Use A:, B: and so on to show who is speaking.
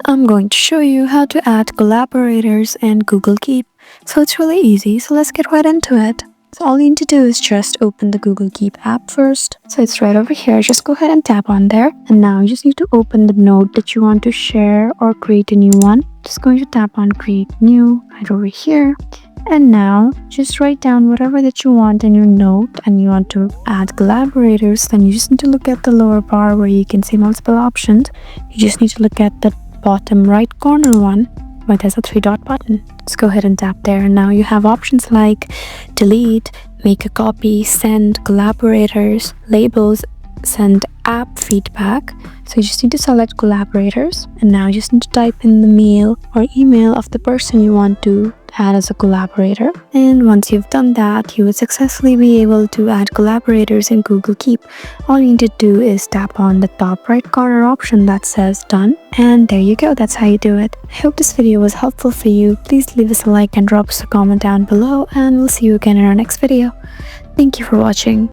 A: I'm going to show you how to add collaborators in Google Keep. So it's really easy, so let's get right into it. So all you need to do is just open the Google Keep app first. So it's right over here. Just go ahead and tap on there. And now you just need to open the note that you want to share or create a new one. Just going to tap on create new right over here. And now just write down whatever that you want in your note and you want to add collaborators. Then you just need to look at the lower bar where you can see multiple options. You just need to look at the bottom right corner one where there's a 3-dot button. Let's go ahead and tap there. And now you have options like delete, make a copy, send collaborators, labels, send app feedback. So you just need to select collaborators, and now you just need to type in the mail or email of the person you want to add as a collaborator. And once you've done that, you will successfully be able to add collaborators in Google Keep. All you need to do is tap on the top right corner option that says done, and there you go. That's how you do it. I hope this video was helpful for you. Please leave us a like and drop us a comment down below, and we'll see you again in our next video. Thank you for watching.